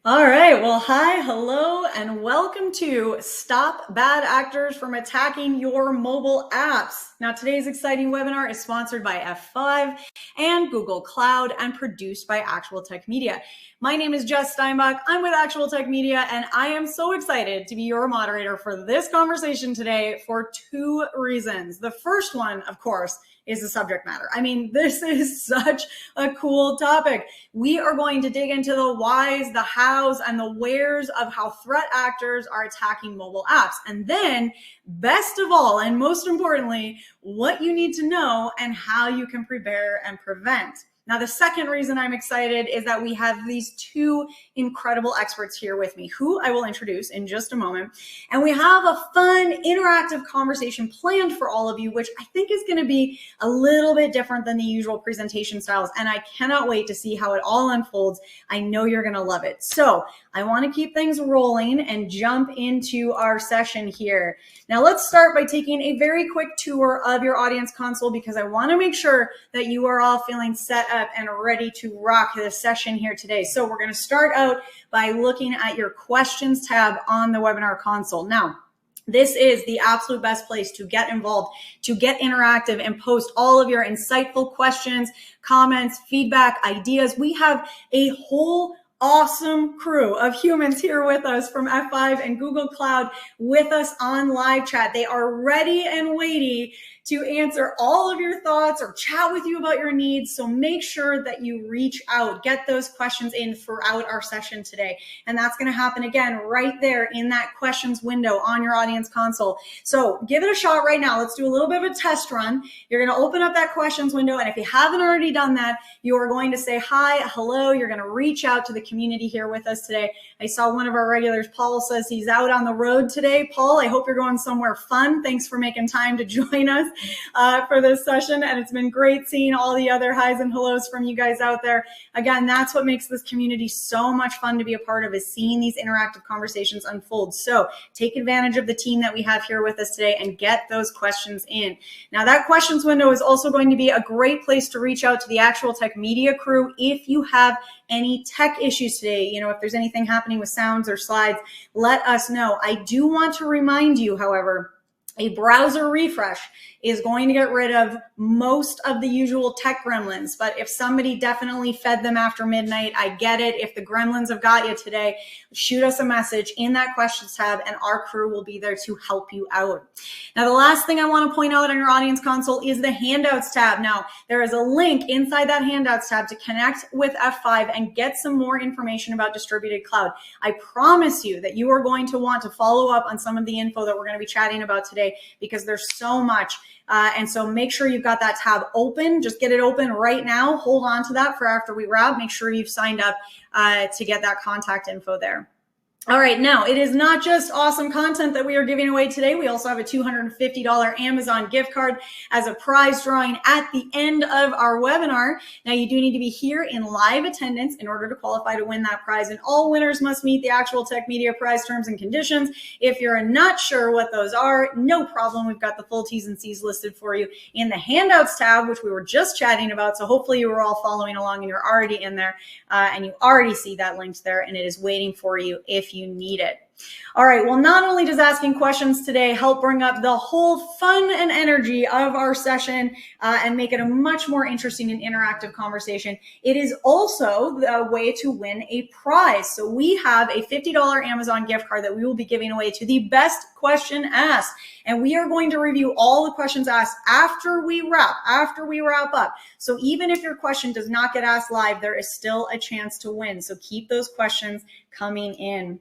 All right. Well, hi, hello, and welcome to Stop Bad Actors from Attacking Your Mobile Apps. Now, today's exciting webinar is sponsored by F5 and Google Cloud and produced by Actual Tech Media. My name is Jess Steinbach. I'm with Actual Tech Media, and I am so excited to be your moderator for this conversation today for two reasons. The first one, of course, is the subject matter. I mean, this is such a cool topic. We are going to dig into the whys, the hows, and the wheres of how threat actors are attacking mobile apps. And then, best of all, and most importantly, what you need to know and how you can prepare and prevent. Now, the second reason I'm excited is that we have these two incredible experts here with me, who I will introduce in just a moment. And we have a fun, interactive conversation planned for all of you, which I think is going to be a little bit different than the usual presentation styles. And I cannot wait to see how it all unfolds. I know you're going to love it. So I want to keep things rolling and jump into our session here. Now, let's start by taking a very quick tour of your audience console because I want to make sure that you are all feeling set up and ready to rock this session here today. So we're going to start out by looking at your questions tab on the webinar console. Now, this is the absolute best place to get involved, to get interactive and post all of your insightful questions, comments, feedback, ideas. We have a whole awesome crew of humans here with us from F5 and Google Cloud with us on live chat. They are ready and waiting to answer all of your thoughts or chat with you about your needs. So make sure that you reach out, get those questions in throughout our session today. And that's going to happen again right there in that questions window on your audience console. So give it a shot right now. Let's do a little bit of a test run. You're going to open up that questions window. And if you haven't already done that, you are going to say hi, hello. You're going to reach out to the community here with us today. I saw one of our regulars, Paul, says he's out on the road today. Paul, I hope you're going somewhere fun. Thanks for making time to join us for this session. And it's been great seeing all the other highs and hellos from you guys out there. Again, that's what makes this community so much fun to be a part of, is seeing these interactive conversations unfold. So take advantage of the team that we have here with us today and get those questions in. Now, that questions window is also going to be a great place to reach out to the Actual Tech Media crew if you have any tech issues today. You know, if there's anything happening with sounds or slides, let us know. I do want to remind you, however, a browser refresh is going to get rid of most of the usual tech gremlins. But if somebody definitely fed them after midnight, I get it. If the gremlins have got you today, shoot us a message in that questions tab and our crew will be there to help you out. Now, the last thing I want to point out on your audience console is the handouts tab. Now, there is a link inside that handouts tab to connect with F5 and get some more information about distributed cloud. I promise you that you are going to want to follow up on some of the info that we're going to be chatting about today because there's so much. And so make sure you've got that tab open. Just get it open right now. Hold on to that for after we wrap. Make sure you've signed up to get that contact info there. All right, now it is not just awesome content that we are giving away today. We also have a $250 Amazon gift card as a prize drawing at the end of our webinar. Now, you do need to be here in live attendance in order to qualify to win that prize, and all winners must meet the Actual Tech Media prize terms and conditions. If you're not sure what those are, no problem. We've got the full T's and C's listed for you in the handouts tab, which we were just chatting about. So hopefully you were all following along and you're already in there and you already see that linked there, and it is waiting for you if you need it. All right, well, not only does asking questions today help bring up the whole fun and energy of our session and make it a much more interesting and interactive conversation, it is also the way to win a prize. So we have a $50 Amazon gift card that we will be giving away to the best question asked. And we are going to review all the questions asked after we wrap up. So even if your question does not get asked live, there is still a chance to win. So keep those questions coming in.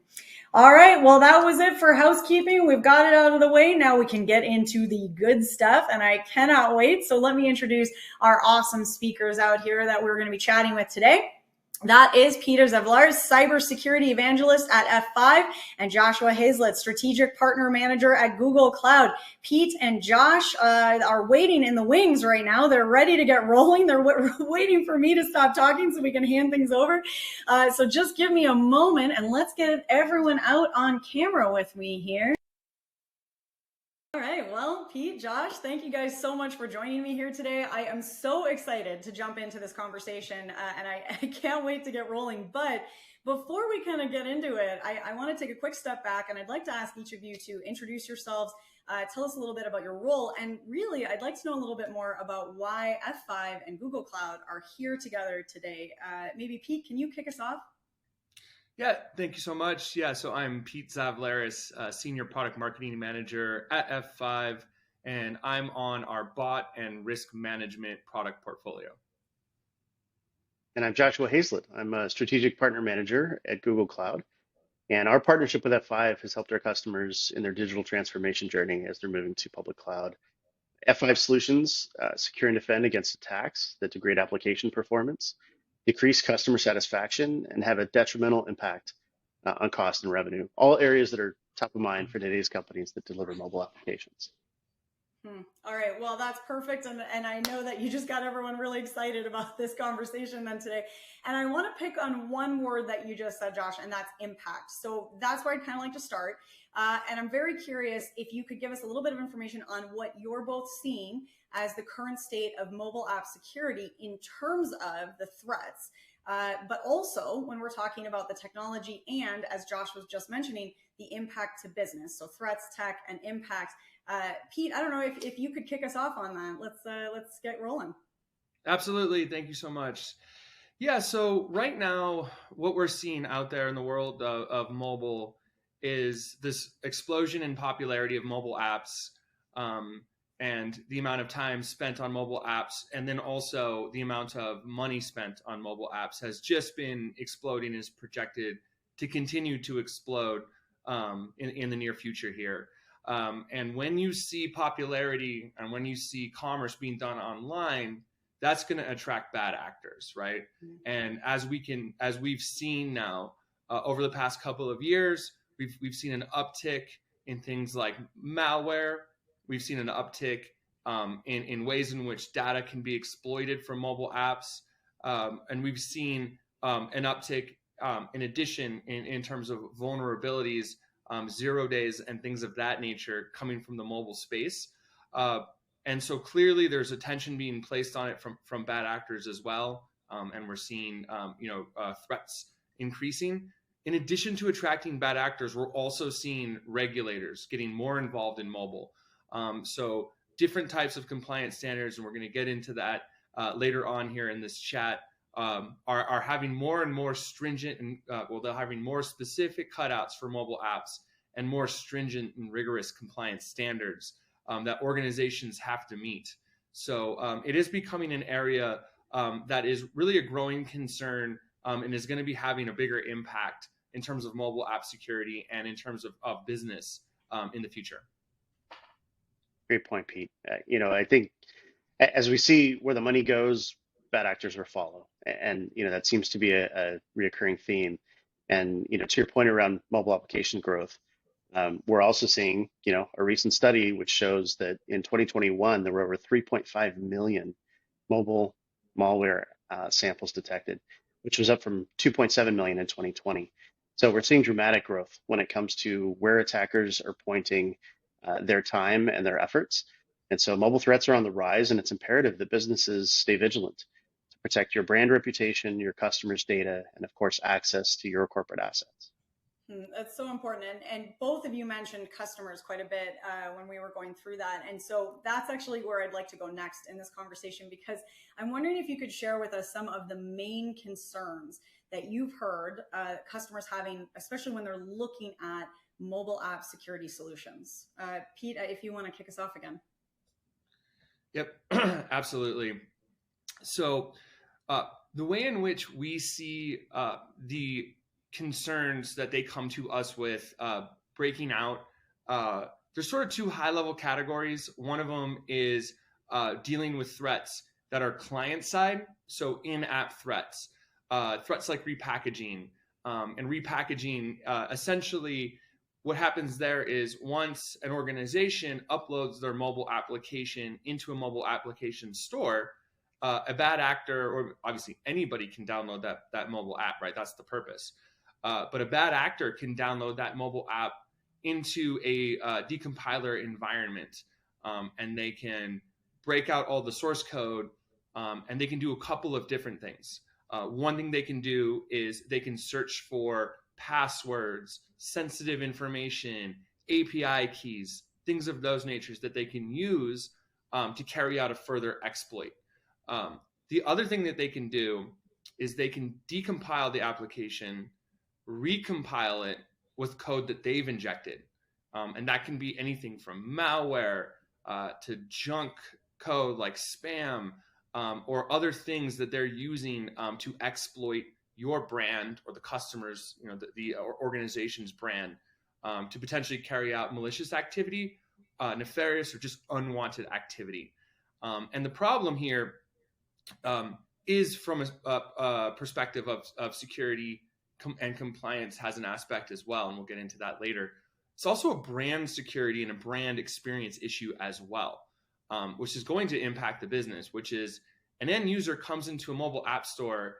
All right, well, that was it for housekeeping. We've got it out of the way. Now we can get into the good stuff, and I cannot wait. So let me introduce our awesome speakers out here that we're going to be chatting with today. That is Peter Zavlars, Cybersecurity Evangelist at F5, and Joshua Hazlett, Strategic Partner Manager at Google Cloud. Pete and Josh are waiting in the wings right now. They're ready to get rolling. They're waiting for me to stop talking so we can hand things over. So just give me a moment, and let's get everyone out on camera with me here. All right, well, Pete, Josh, thank you guys so much for joining me here today. I am so excited to jump into this conversation, and I can't wait to get rolling. But Before we kind of get into it, I want to take a quick step back, and I'd like to ask each of you to introduce yourselves, tell us a little bit about your role, and really, I'd like to know a little bit more about why F5 and Google Cloud are here together today. Maybe Pete, can you kick us off? Yeah, thank you so much. Yeah, so I'm Pete Zavlaris, Senior Product Marketing Manager at F5, and I'm on our bot and risk management product portfolio. And I'm Joshua Hazlett. I'm a Strategic Partner Manager at Google Cloud. And our partnership with F5 has helped our customers in their digital transformation journey as they're moving to public cloud. F5 solutions secure and defend against attacks that degrade application performance, decrease customer satisfaction, and have a detrimental impact on cost and revenue, all areas that are top of mind for today's companies that deliver mobile applications. All right, well, that's perfect. And I know that you just got everyone really excited about this conversation then today. And I want to pick on one word that you just said, Josh, and that's impact. So that's where I'd kind of like to start. And I'm very curious if you could give us a little bit of information on what you're both seeing as the current state of mobile app security in terms of the threats. But also when we're talking about the technology and, as Josh was just mentioning, the impact to business. So threats, tech, and impact. Pete, I don't know if you could kick us off on that. Let's get rolling. Absolutely. Thank you so much. Yeah, so right now, what we're seeing out there in the world of mobile is this explosion in popularity of mobile apps, and the amount of time spent on mobile apps, and then also the amount of money spent on mobile apps has just been exploding, is projected to continue to explode in the near future here. And when you see popularity and when you see commerce being done online, that's going to attract bad actors, right? And as we've seen now over the past couple of years, we've seen an uptick in things like malware. We've seen an uptick in ways in which data can be exploited from mobile apps, and we've seen an uptick in addition in terms of vulnerabilities. 0 days and things of that nature coming from the mobile space. And so clearly there's attention being placed on it from bad actors as well. And we're seeing, threats increasing. In addition to attracting bad actors, we're also seeing regulators getting more involved in mobile. So different types of compliance standards, and we're going to get into that later on here in this chat, are having more and more stringent and they're having more specific cutouts for mobile apps and more stringent and rigorous compliance standards that organizations have to meet. So it is becoming an area that is really a growing concern and is going to be having a bigger impact in terms of mobile app security and in terms of business in the future. Great point, Pete. I think as we see where the money goes, bad actors will follow. And, that seems to be a reoccurring theme. And, to your point around mobile application growth, we're also seeing, a recent study which shows that in 2021, there were over 3.5 million mobile malware samples detected, which was up from 2.7 million in 2020. So we're seeing dramatic growth when it comes to where attackers are pointing their time and their efforts. And so mobile threats are on the rise, and it's imperative that businesses stay vigilant to protect your brand reputation, your customers' data, and of course, access to your corporate assets. That's so important. And both of you mentioned customers quite a bit when we were going through that. And so that's actually where I'd like to go next in this conversation, because I'm wondering if you could share with us some of the main concerns that you've heard customers having, especially when they're looking at mobile app security solutions. Pete, if you want to kick us off again. Yep, absolutely. So the way in which we see the concerns that they come to us with breaking out, there's sort of two high-level categories. One of them is dealing with threats that are client-side, so in-app threats, threats like repackaging. And repackaging, essentially, what happens there is once an organization uploads their mobile application into a mobile application store, a bad actor, or obviously anybody can download that mobile app, right? That's the purpose. But a bad actor can download that mobile app into a decompiler environment, and they can break out all the source code, and they can do a couple of different things. One thing they can do is they can search for passwords, sensitive information, API keys, things of those natures that they can use to carry out a further exploit. The other thing that they can do is they can decompile the application, recompile it with code that they've injected. And that can be anything from malware to junk code like spam or other things that they're using to exploit your brand or the customer's, the organization's brand to potentially carry out malicious activity, nefarious or just unwanted activity. And the problem here is from a perspective of security and compliance has an aspect as well, and we'll get into that later. It's also a brand security and a brand experience issue as well, which is going to impact the business, which is an end user comes into a mobile app store,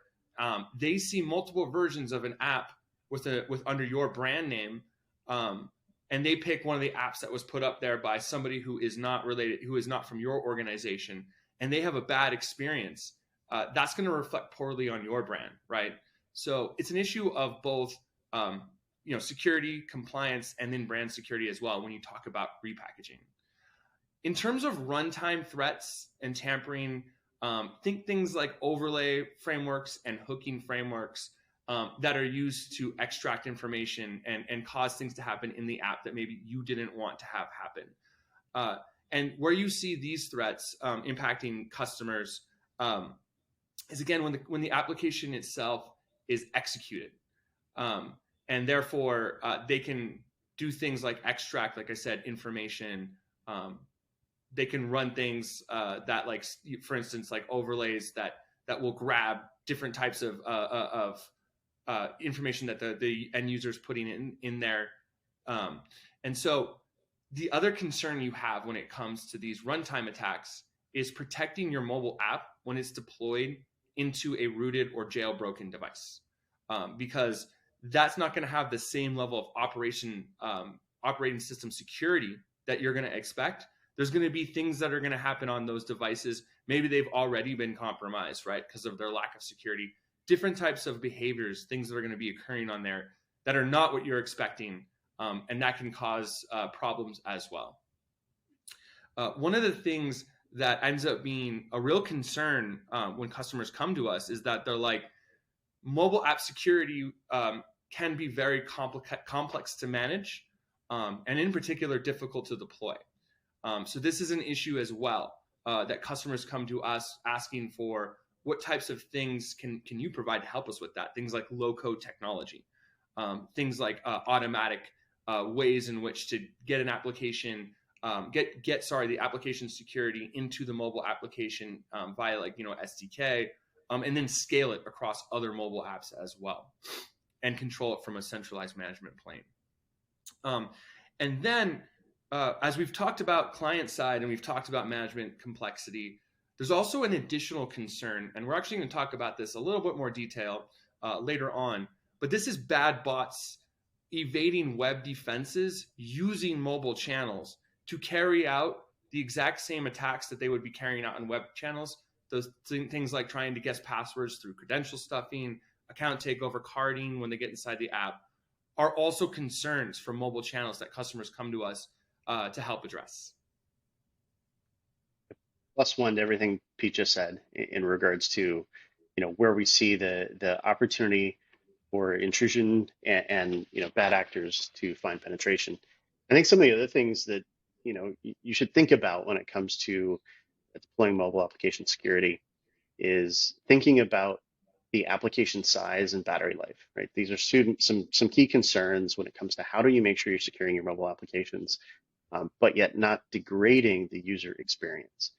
they see multiple versions of an app with under your brand name, and they pick one of the apps that was put up there by somebody who is not related, who is not from your organization, and they have a bad experience. That's going to reflect poorly on your brand, right? So it's an issue of both, security, compliance, and then brand security as well when you talk about repackaging. In terms of runtime threats and tampering, think things like overlay frameworks and hooking frameworks that are used to extract information and cause things to happen in the app that maybe you didn't want to have happen. And where you see these threats impacting customers is again when the application itself is executed, and therefore they can do things like extract, like I said, information. They can run things that, like, for instance, like overlays that will grab different types of information that the end user is putting in there. And so the other concern you have when it comes to these runtime attacks is protecting your mobile app when it's deployed into a rooted or jailbroken device, because that's not going to have the same level of operating system security that you're going to expect. There's going to be things that are going to happen on those devices. Maybe they've already been compromised, right, because of their lack of security. Different types of behaviors, things that are going to be occurring on there that are not what you're expecting, and that can cause problems as well. One of the things that ends up being a real concern when customers come to us is that they're like, mobile app security can be very complex to manage, and in particular difficult to deploy. So this is an issue as well, that customers come to us asking for what types of things can you provide to help us with that? Things like low-code technology, things like automatic ways in which to get an application, the application security into the mobile application via SDK, and then scale it across other mobile apps as well, and control it from a centralized management plane. And then as we've talked about client side and we've talked about management complexity, there's also an additional concern, and we're actually going to talk about this a little bit more detail later on, but this is bad bots evading web defenses using mobile channels to carry out the exact same attacks that they would be carrying out on web channels. Those things like trying to guess passwords through credential stuffing, account takeover, carding when they get inside the app, are also concerns for mobile channels that customers come to us to help address. Plus one to everything Pete just said in regards to, where we see the opportunity for intrusion and bad actors to find penetration. I think some of the other things that you should think about when it comes to deploying mobile application security is thinking about the application size and battery life, right? These are some key concerns when it comes to how do you make sure you're securing your mobile applications, but yet not degrading the user experience.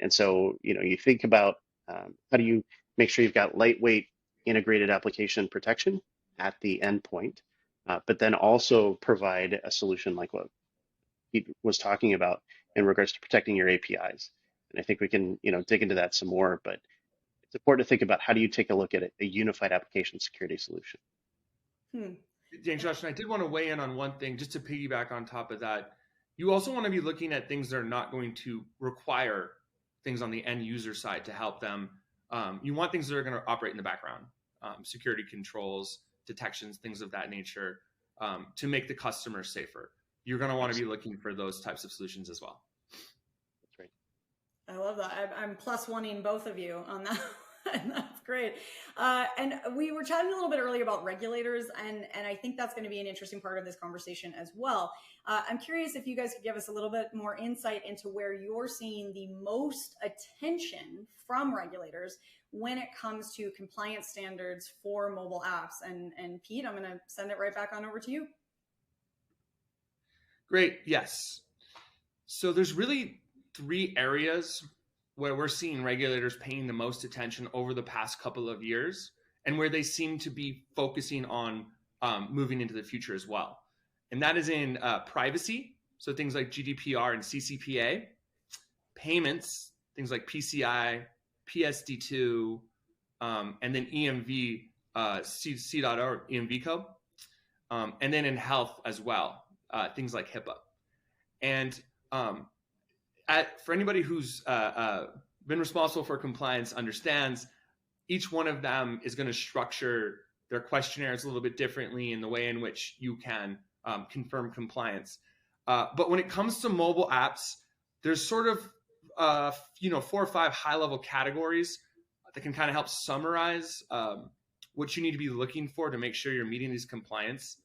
And so, you think about how do you make sure you've got lightweight integrated application protection at the endpoint, but then also provide a solution like what he was talking about in regards to protecting your APIs. And I think we can, dig into that some more, but it's important to think about how do you take a look at a unified application security solution. Josh, and I did want to weigh in on one thing, just to piggyback on top of that. You also want to be looking at things that are not going to require things on the end user side to help them You want things that are going to operate in the background, security controls, detections, things of that nature, to make the customer safer. You're going to want to be looking for those types of solutions as well. That's right. I love that. I'm plus oneing both of you on that. And that's great. And we were chatting a little bit earlier about regulators, and I think that's going to be an interesting part of this conversation as well. I'm curious if you guys could give us a little bit more insight into where you're seeing the most attention from regulators when it comes to compliance standards for mobile apps. And Pete, I'm going to send it right back on over to you. Great. Yes. So there's really 3 areas where we're seeing regulators paying the most attention over the past couple of years, and where they seem to be focusing on moving into the future as well. And that is in privacy, so things like GDPR and CCPA, payments, things like PCI, PSD2, and then EMV, C.O, EMVCo, and then in health as well, things like HIPAA. And for anybody who's been responsible for compliance understands, each one of them is going to structure their questionnaires a little bit differently in the way in which you can confirm compliance. But when it comes to mobile apps, there's sort of 4 or 5 high-level categories that can kind of help summarize what you need to be looking for to make sure you're meeting these compliance.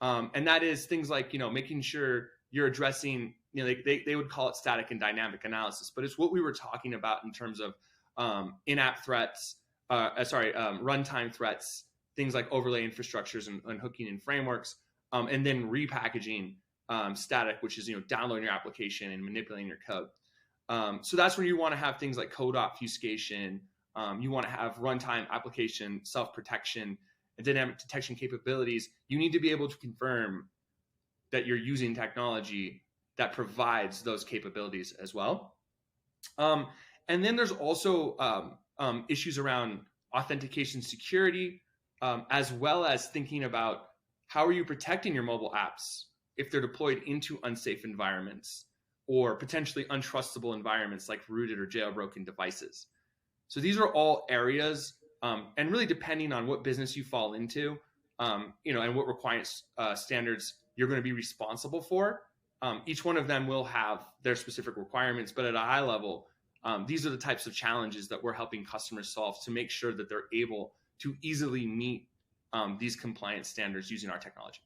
And that is things like, making sure you're addressing, they would call it static and dynamic analysis, but it's what we were talking about in terms of in-app threats, runtime threats, things like overlay infrastructures and hooking in frameworks, and then repackaging static, which is, downloading your application and manipulating your code. So that's where you want to have things like code obfuscation. You want to have runtime application self-protection and dynamic detection capabilities. You need to be able to confirm that you're using technology that provides those capabilities as well. And then there's also issues around authentication security, as well as thinking about how are you protecting your mobile apps if they're deployed into unsafe environments or potentially untrustable environments like rooted or jailbroken devices. So these are all areas, and really depending on what business you fall into, and what requirements standards you're going to be responsible for. Each one of them will have their specific requirements, but at a high level, these are the types of challenges that we're helping customers solve to make sure that they're able to easily meet these compliance standards using our technology.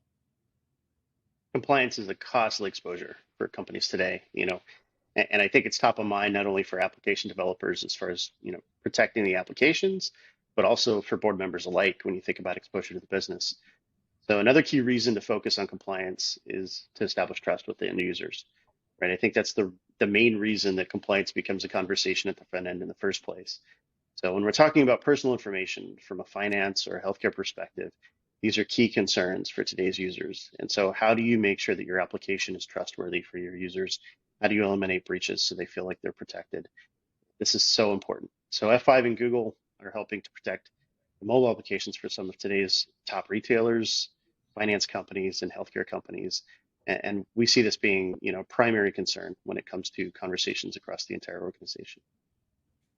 Compliance is a costly exposure for companies today, and I think it's top of mind not only for application developers as far as protecting the applications, but also for board members alike when you think about exposure to the business. So another key reason to focus on compliance is to establish trust with the end users, right? I think that's the main reason that compliance becomes a conversation at the front end in the first place. So when we're talking about personal information from a finance or a healthcare perspective, these are key concerns for today's users. And so how do you make sure that your application is trustworthy for your users? How do you eliminate breaches so they feel like they're protected? This is so important. So F5 and Google are helping to protect the mobile applications for some of today's top retailers, finance companies, and healthcare companies. And we see this being, primary concern when it comes to conversations across the entire organization.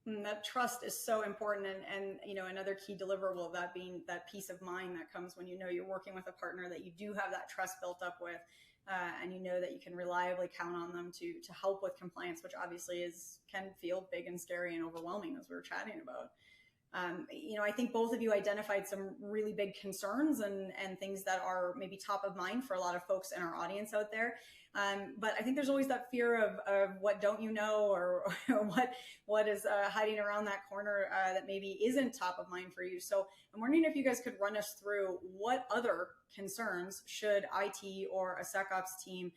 That trust is so important, and another key deliverable of that being that peace of mind that comes when you're working with a partner that you do have that trust built up with, and that you can reliably count on them to help with compliance, which obviously can feel big and scary and overwhelming, as we were chatting about. I think both of you identified some really big concerns and things that are maybe top of mind for a lot of folks in our audience out there. But I think there's always that fear of what don't you know, or what is hiding around that corner that maybe isn't top of mind for you. So I'm wondering if you guys could run us through what other concerns should IT or a SecOps team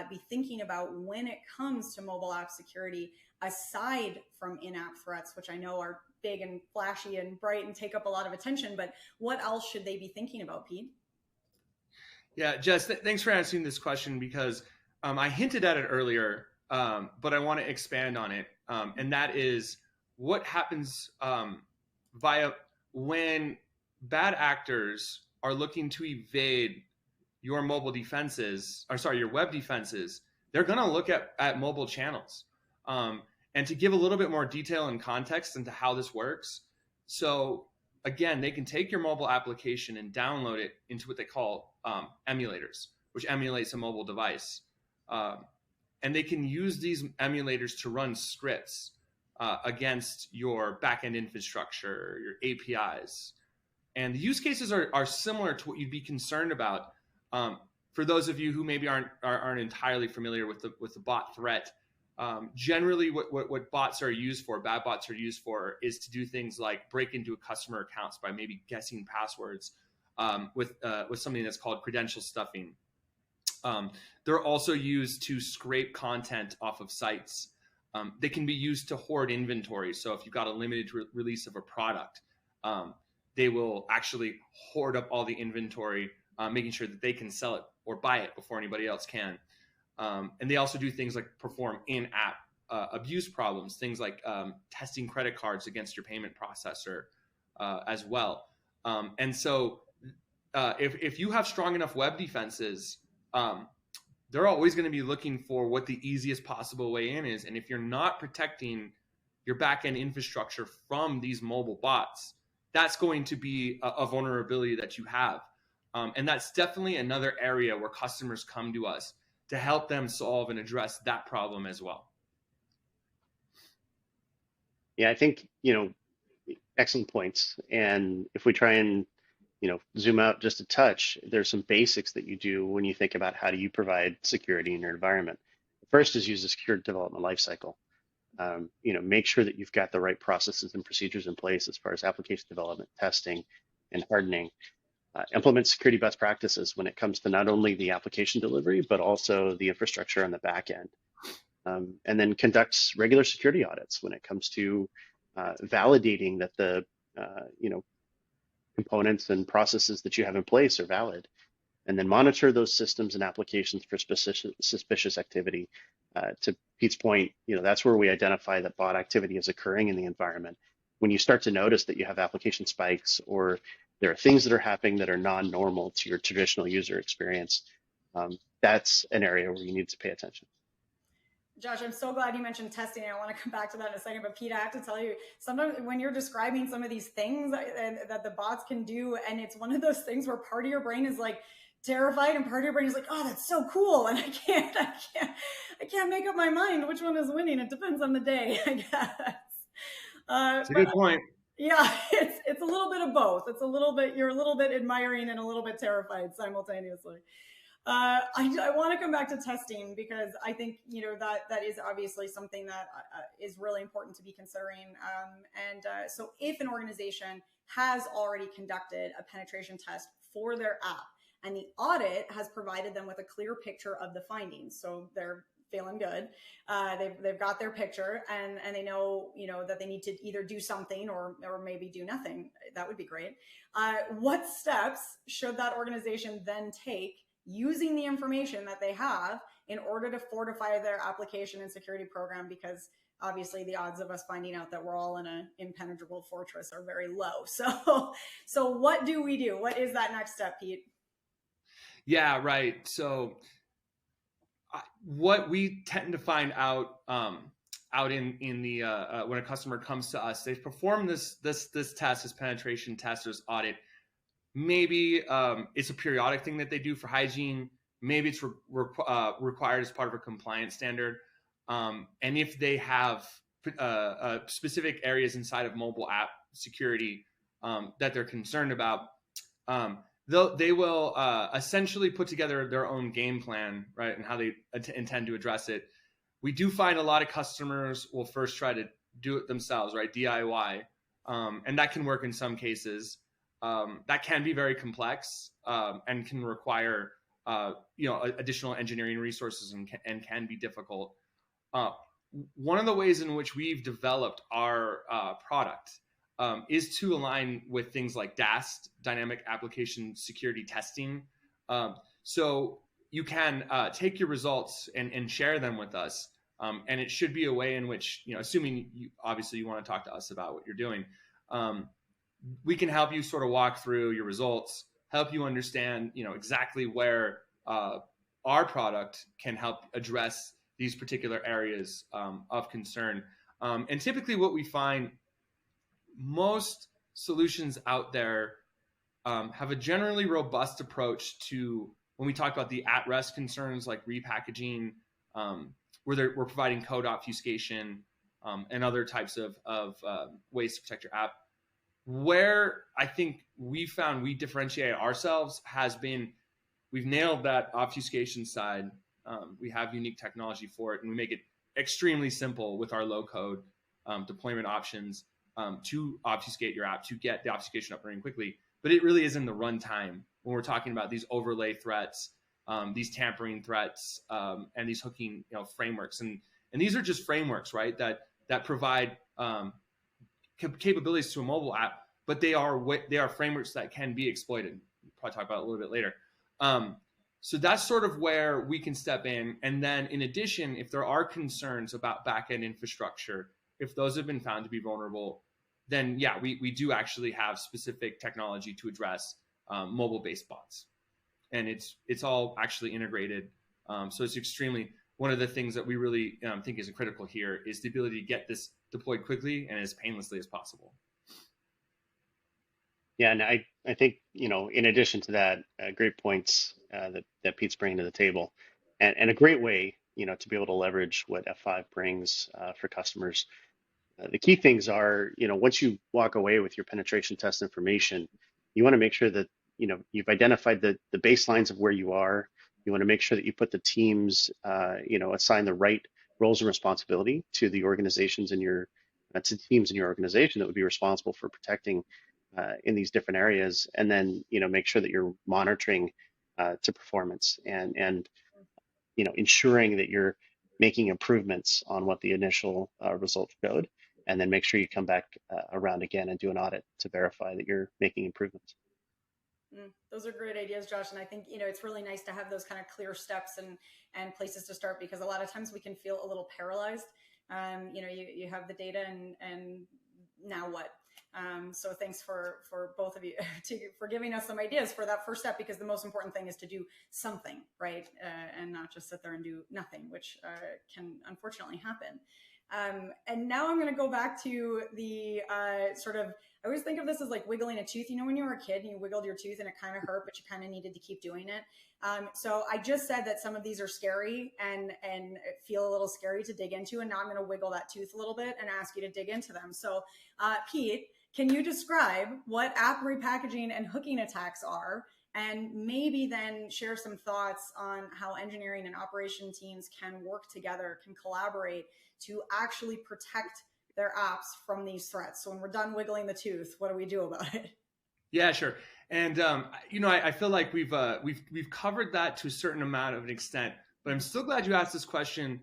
be thinking about when it comes to mobile app security, aside from in-app threats, which I know are big and flashy and bright and take up a lot of attention, but what else should they be thinking about, Pete? Yeah, Jess, thanks for answering this question, because I hinted at it earlier, but I want to expand on it. And that is what happens when bad actors are looking to evade your mobile defenses, your web defenses. They're going to look at mobile channels. And to give a little bit more detail and context into how this works, so again, they can take your mobile application and download it into what they call emulators, which emulates a mobile device. And they can use these emulators to run scripts against your backend infrastructure, your APIs. And the use cases are similar to what you'd be concerned about. For those of you who maybe aren't entirely familiar with the bot threat, generally what bots are used for, bad bots are used for, is to do things like break into customer accounts by maybe guessing passwords with something that's called credential stuffing. They're also used to scrape content off of sites. They can be used to hoard inventory. So if you've got a limited release of a product, they will actually hoard up all the inventory, making sure that they can sell it or buy it before anybody else can. And they also do things like perform in-app abuse problems, things like testing credit cards against your payment processor as well. And so if you have strong enough web defenses, they're always going to be looking for what the easiest possible way in is. And if you're not protecting your backend infrastructure from these mobile bots, that's going to be a vulnerability that you have. And that's definitely another area where customers come to us to help them solve and address that problem as well. Yeah, I think, excellent points. And if we try and, zoom out just a touch, there's some basics that you do when you think about how do you provide security in your environment. The first is use a secure development lifecycle. Make sure that you've got the right processes and procedures in place as far as application development, testing, and hardening. Implement security best practices when it comes to not only the application delivery, but also the infrastructure on the back end. And then conduct regular security audits when it comes to validating that the components and processes that you have in place are valid. And then monitor those systems and applications for suspicious activity. To Pete's point, that's where we identify that bot activity is occurring in the environment. When you start to notice that you have application spikes or there are things that are happening that are non-normal to your traditional user experience, that's an area where you need to pay attention. Josh, I'm so glad you mentioned testing. I want to come back to that in a second, but Pete, I have to tell you, sometimes when you're describing some of these things that the bots can do, and it's one of those things where part of your brain is like terrified and part of your brain is like, oh, that's so cool. And I can't make up my mind which one is winning. It depends on the day, I guess. That's a good point. Yeah, it's a little bit of both. It's a little bit, you're a little bit admiring and a little bit terrified simultaneously. I want to come back to testing because I think, that is obviously something that is really important to be considering. So if an organization has already conducted a penetration test for their app and the audit has provided them with a clear picture of the findings, so they're feeling good, they've got their picture and they know, that they need to either do something or maybe do nothing. That would be great. What steps should that organization then take using the information that they have in order to fortify their application and security program? Because obviously the odds of us finding out that we're all in an impenetrable fortress are very low. So what do we do? What is that next step, Pete? Yeah, right. So what we tend to find out in the when a customer comes to us, they've performed this test, this penetration test, this audit. Maybe it's a periodic thing that they do for hygiene. Maybe it's required as part of a compliance standard. And if they have specific areas inside of mobile app security that they're concerned about, they will essentially put together their own game plan, right, and how they intend to address it. We do find a lot of customers will first try to do it themselves, right, DIY, and that can work in some cases. That can be very complex and can require additional engineering resources and can be difficult. One of the ways in which we've developed our product is to align with things like DAST, Dynamic Application Security Testing. So you can take your results and share them with us. And it should be a way in which, assuming you want to talk to us about what you're doing, we can help you sort of walk through your results, help you understand, exactly where our product can help address these particular areas of concern. And typically what we find, most solutions out there have a generally robust approach to when we talk about the at-rest concerns like repackaging, where we're providing code obfuscation, and other types of ways to protect your app. Where I think we found we differentiate ourselves has been, we've nailed that obfuscation side. We have unique technology for it, and we make it extremely simple with our low code deployment options to obfuscate your app, to get the obfuscation up and running quickly. But it really is in the runtime when we're talking about these overlay threats, these tampering threats, and these hooking frameworks. And these are just frameworks, right, that provide capabilities to a mobile app, but they are frameworks that can be exploited. We'll probably talk about it a little bit later. So that's sort of where we can step in. And then in addition, if there are concerns about backend infrastructure, if those have been found to be vulnerable, then yeah, we do actually have specific technology to address mobile-based bots. And it's all actually integrated. So it's extremely, one of the things that we really think is critical here is the ability to get this deployed quickly and as painlessly as possible. Yeah, and I think, in addition to that, great points that Pete's bringing to the table, and a great way, to be able to leverage what F5 brings for customers. The key things are, once you walk away with your penetration test information, you want to make sure that, you've identified the baselines of where you are. You want to make sure that you put the teams, assign the right roles and responsibility to the organizations to teams in your organization that would be responsible for protecting in these different areas, and then make sure that you're monitoring to performance and ensuring that you're making improvements on what the initial results showed, and then make sure you come back around again and do an audit to verify that you're making improvements. Those are great ideas, Josh. And I think, it's really nice to have those kind of clear steps and places to start, because a lot of times we can feel a little paralyzed. You have the data and now what? So thanks for both of you for giving us some ideas for that first step, because the most important thing is to do something, right? And not just sit there and do nothing, which can unfortunately happen. And now I'm going to go back to the I always think of this as like wiggling a tooth. When you were a kid and you wiggled your tooth and it kind of hurt, but you kind of needed to keep doing it. So I just said that some of these are scary and feel a little scary to dig into. And now I'm going to wiggle that tooth a little bit and ask you to dig into them. So Pete, can you describe what app repackaging and hooking attacks are? And maybe then share some thoughts on how engineering and operation teams can work together, can collaborate to actually protect their apps from these threats. So when we're done wiggling the tooth, what do we do about it? Yeah, sure. And I feel like we've covered that to a certain amount of an extent. But I'm still glad you asked this question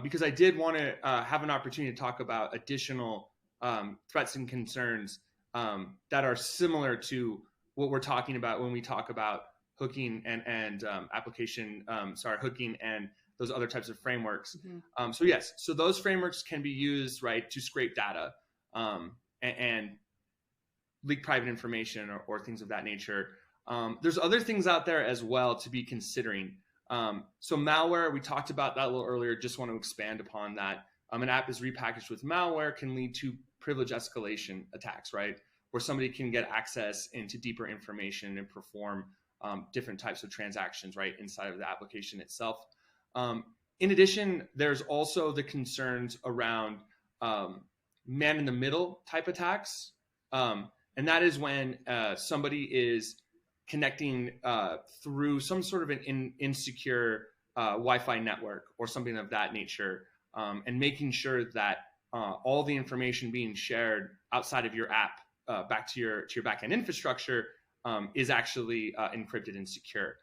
because I did want to have an opportunity to talk about additional threats and concerns that are similar to what we're talking about when we talk about hooking and hooking and those other types of frameworks. Mm-hmm. So yes, so those frameworks can be used, right, to scrape data and leak private information or things of that nature. There's other things out there as well to be considering. So malware, we talked about that a little earlier, just want to expand upon that. An app is repackaged with malware can lead to privilege escalation attacks, right? Where somebody can get access into deeper information and perform different types of transactions, right, inside of the application itself. In addition, there's also the concerns around man-in-the-middle type attacks. And that is when somebody is connecting through some sort of an insecure Wi-Fi network or something of that nature, and making sure that all the information being shared outside of your app back to your backend infrastructure is actually encrypted and secure.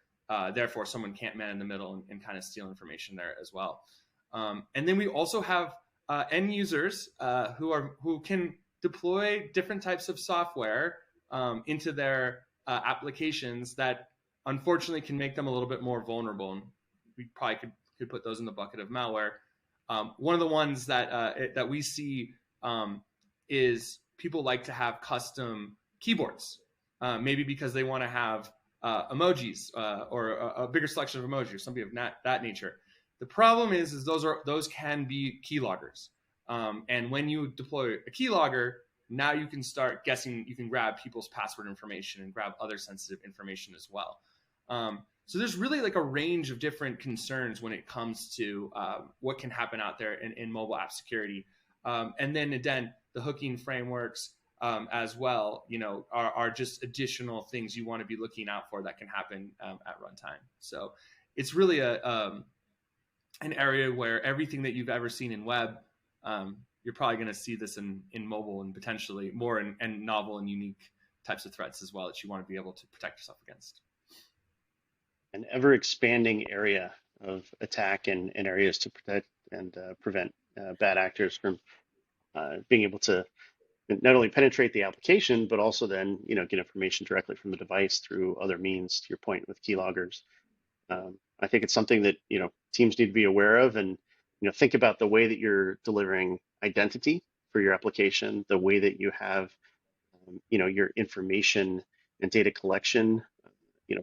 Therefore, someone can't man in the middle and kind of steal information there as well. And then we also have end users who can deploy different types of software into their applications that unfortunately can make them a little bit more vulnerable. And we probably could put those in the bucket of malware. One of the ones that we see is people like to have custom keyboards, maybe because they want to have emojis or a bigger selection of emojis or something of that nature. The problem is those can be keyloggers. And when you deploy a keylogger, now you can start guessing, you can grab people's password information and grab other sensitive information as well. So there's really like a range of different concerns when it comes to what can happen out there in mobile app security. And then again, the hooking frameworks as well, are just additional things you want to be looking out for that can happen at runtime. So it's really an area where everything that you've ever seen in web, you're probably going to see this in mobile, and potentially more in novel and unique types of threats as well that you want to be able to protect yourself against. An ever expanding area of attack and areas to protect and prevent bad actors from being able to not only penetrate the application, but also then get information directly from the device through other means. To your point with keyloggers, I think it's something that teams need to be aware of, and think about the way that you're delivering identity for your application, the way that you have your information and data collection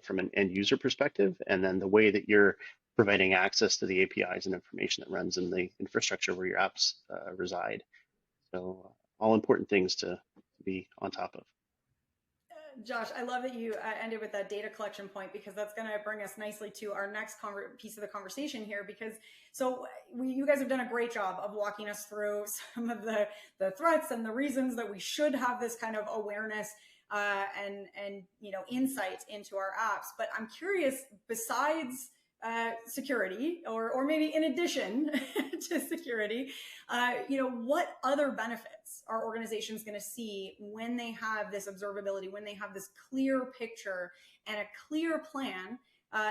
from an end user perspective, and then the way that you're providing access to the APIs and information that runs in the infrastructure where your apps reside. So all important things to be on top of. Josh, I love that you ended with that data collection point, because that's going to bring us nicely to our next piece of the conversation here. Because you guys have done a great job of walking us through some of the threats and the reasons that we should have this kind of awareness and insights into our apps. But I'm curious, besides security, or maybe in addition to security, what other benefits are organizations going to see when they have this observability, when they have this clear picture and a clear plan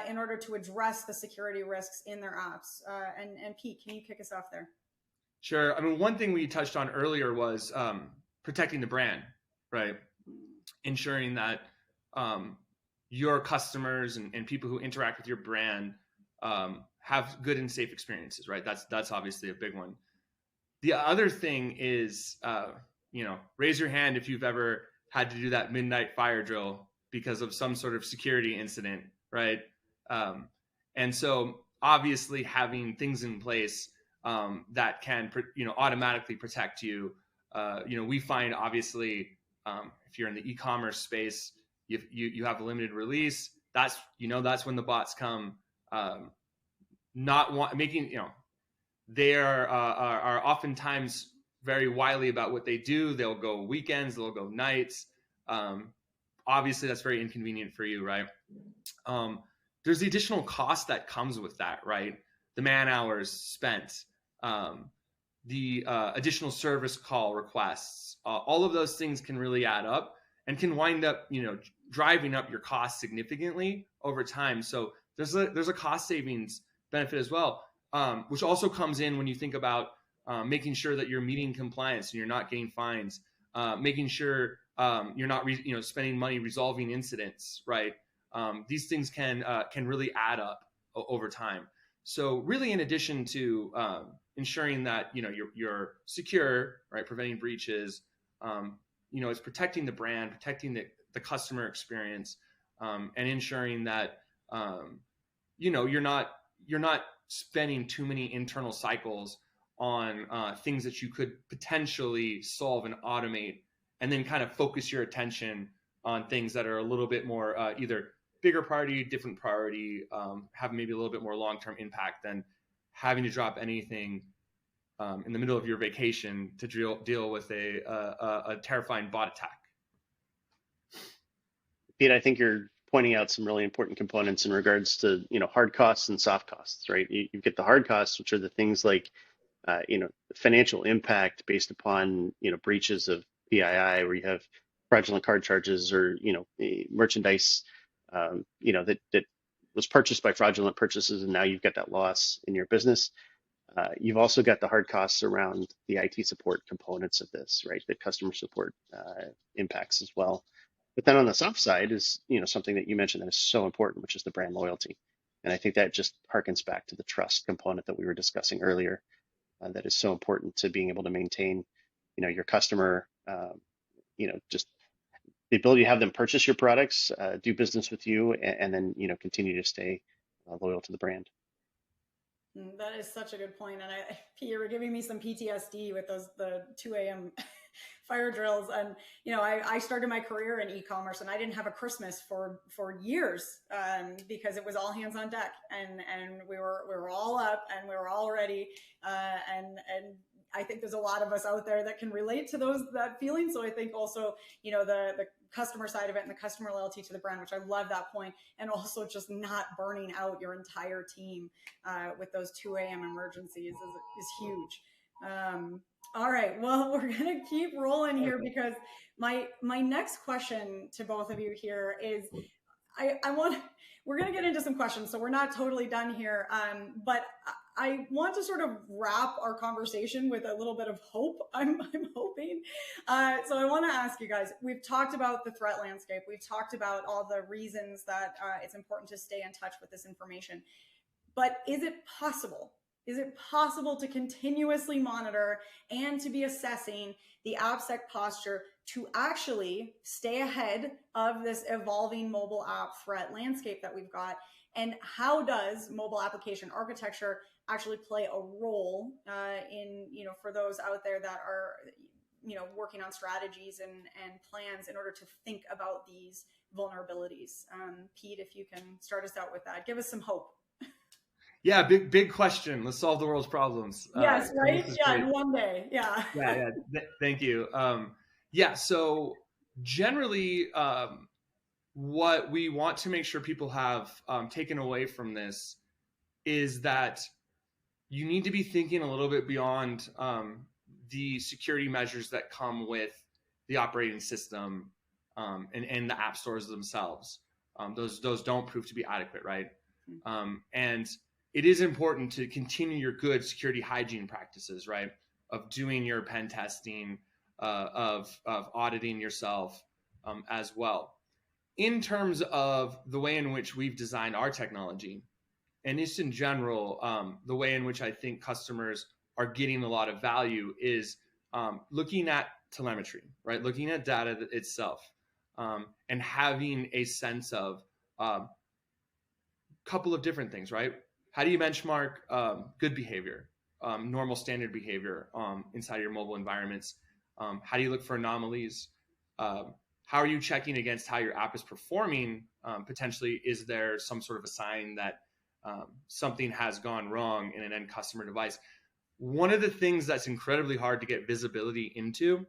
in order to address the security risks in their apps? And Pete, can you kick us off there? Sure. I mean, one thing we touched on earlier was protecting the brand, right? Ensuring that your customers and people who interact with your brand have good and safe experiences, right? That's obviously a big one. The other thing is, raise your hand if you've ever had to do that midnight fire drill because of some sort of security incident, right? And so obviously having things in place that can, automatically protect you. We find obviously if you're in the e-commerce space, you have a limited release. That's when the bots come. They are oftentimes very wily about what they do. They'll go weekends, they'll go nights. Obviously, that's very inconvenient for you, right? There's the additional cost that comes with that, right? The man hours spent, the additional service call requests, all of those things can really add up and can wind up, driving up your costs significantly over time. So there's a cost savings benefit as well, which also comes in when you think about making sure that you're meeting compliance and you're not getting fines, making sure you're not spending money resolving incidents, right? These things can really add up over time. So really, in addition to ensuring that you're secure, right, preventing breaches, it's protecting the brand, protecting the customer experience, and ensuring that you're not spending too many internal cycles on things that you could potentially solve and automate, and then kind of focus your attention on things that are a little bit more either bigger priority, different priority, have maybe a little bit more long-term impact than having to drop anything in the middle of your vacation to deal with a terrifying bot attack. Pete, I think you're pointing out some really important components in regards to hard costs and soft costs, right? You get the hard costs, which are the things like financial impact based upon breaches of PII, where you have fraudulent card charges or merchandise that was purchased by fraudulent purchases, and now you've got that loss in your business. You've also got the hard costs around the IT support components of this, right? The customer support impacts as well. But then on the soft side is something that you mentioned that is so important, which is the brand loyalty. And I think that just harkens back to the trust component that we were discussing earlier. That is so important to being able to maintain, your customer, just the ability to have them purchase your products, do business with you, and then continue to stay loyal to the brand. That is such a good point. And Pete, you were giving me some PTSD with the 2 a.m. fire drills. And, I started my career in e-commerce and I didn't have a Christmas for years because it was all hands on deck and we were all up and we were all ready. And I think there's a lot of us out there that can relate to that feeling. So I think also, the customer side of it and the customer loyalty to the brand, which I love that point, and also just not burning out your entire team with those 2 a.m. emergencies is huge. All right, well, we're gonna keep rolling here because my next question to both of you here is, we're gonna get into some questions, so we're not totally done here, but I want to sort of wrap our conversation with a little bit of hope. I'm hoping. So I want to ask you guys, we've talked about the threat landscape. We've talked about all the reasons that it's important to stay in touch with this information. But is it possible? Is it possible to continuously monitor and to be assessing the AppSec posture to actually stay ahead of this evolving mobile app threat landscape that we've got? And how does mobile application architecture actually play a role in, for those out there that are, working on strategies and plans in order to think about these vulnerabilities? Pete, if you can start us out with that, give us some hope. Yeah, big question. Let's solve the world's problems. Yes, right? Yeah, in one day. Yeah. Yeah. Thank you. So generally, what we want to make sure people have taken away from this is that you need to be thinking a little bit beyond the security measures that come with the operating system and the app stores themselves. Those don't prove to be adequate, right? And it is important to continue your good security hygiene practices, right? Of doing your pen testing, of auditing yourself as well. In terms of the way in which we've designed our technology, and just in general, the way in which I think customers are getting a lot of value is looking at telemetry, right? Looking at data itself and having a sense of couple of different things, right? How do you benchmark good behavior, normal standard behavior inside your mobile environments? How do you look for anomalies? How are you checking against how your app is performing? Potentially, is there some sort of a sign that something has gone wrong in an end customer device? One of the things that's incredibly hard to get visibility into,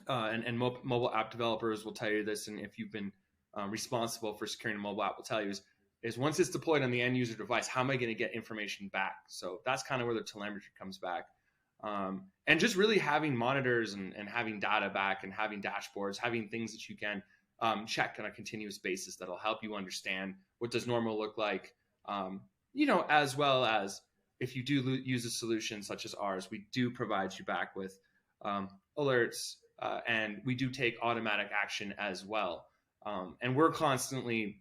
and mobile app developers will tell you this, and if you've been responsible for securing a mobile app will tell you, is once it's deployed on the end user device, how am I going to get information back? So that's kind of where the telemetry comes back. And just really having monitors and having data back and having dashboards, having things that you can check on a continuous basis that'll help you understand what does normal look like, as well as if you do use a solution such as ours, we do provide you back with alerts and we do take automatic action as well. And we're constantly